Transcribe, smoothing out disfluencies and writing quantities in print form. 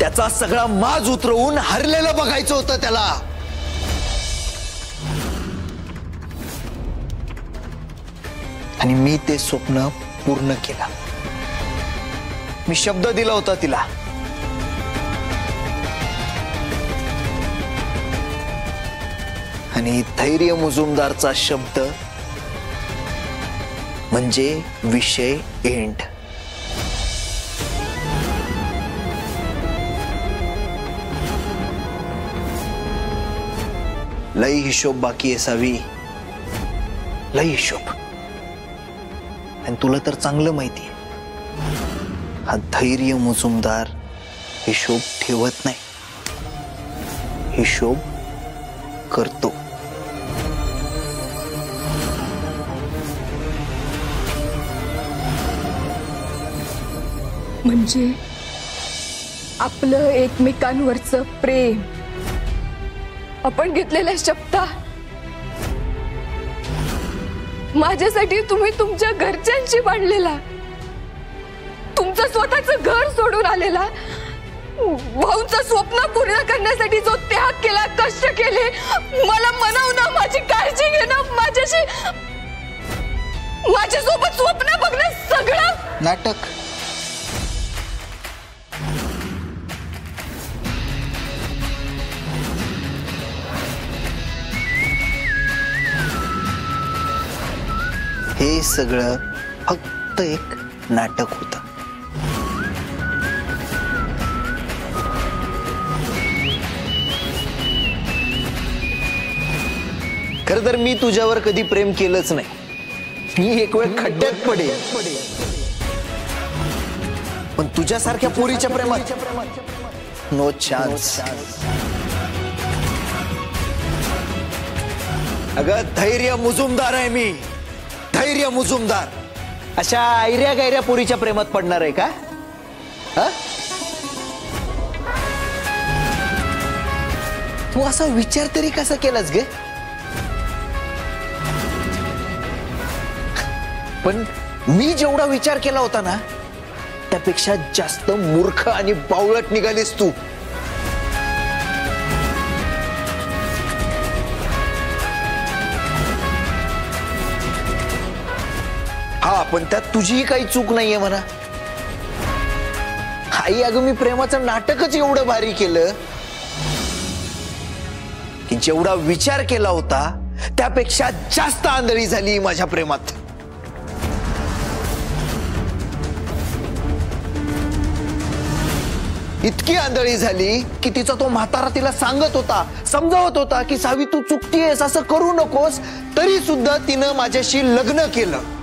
त्याचा सगळा माज उतरवून हरलेलं बघायचं होतं त्याला। आणि मी ते स्वप्न पूर्ण केलं। मी शब्द दिला होता तिला। आणि धैर्य मुजुमदारचा शब्द म्हणजे विषय एंड। लई हिशोब बाकी आहे सावी, लई हिशोब। आणि तुला तर चांगलं माहिती आहे, हा धैर्य मुजुमदार हिशोब ठेवत नाही, हिशोब करतो। म्हणजे आपलं एकमेकांवरचं प्रेम, आपण घेतलेल्या शपथा, माझ्यासाठी तुम्ही तुमच्या घरच्यांशी बांधलेला, तुमचं स्वतःचं घर सोडून आलेला, भाऊंचं स्वप्न पूर्ण करण्यासाठी जो त्याग केला, कष्ट केले, मला मनवणं, माझी काळजी घेणं, माझ्यासोबत स्वप्न बघणं, सगळं नाटक। हे सगळं फक्त एक नाटक होतं। खरं तर मी तुझ्यावर कधी प्रेम केलंच नाही। मी एक वेळ खड्ड्यात पडेल, पण तुझ्यासारख्या पोरीच्या प्रेमात नो चान्स। अगं धैर्य मुजुमदार आहे मी, धैर्य मुजुमदार। अशा ऐऱ्या गैऱ्या पोरीच्या प्रेमात पडणार आहे का? तू असा विचार तरी कसा केलास गे? पण मी जेवढा विचार केला होता ना, त्यापेक्षा जास्त मूर्ख आणि बावळट निघालीस तू। हा, पण त्यात तुझीही काही चूक नाहीये म्हणा। आई, अगं मी प्रेमाचं नाटकच एवढं भारी केलं की जेवढा विचार केला होता त्यापेक्षा जास्त आंधळी झाली माझ्या प्रेमात। इतकी आंधळी झाली की तिचा तो म्हातारा तिला सांगत होता, समजावत होता की सावी तू चुकतीयेस, असं करू नकोस, तरी सुद्धा तिनं माझ्याशी लग्न केलं।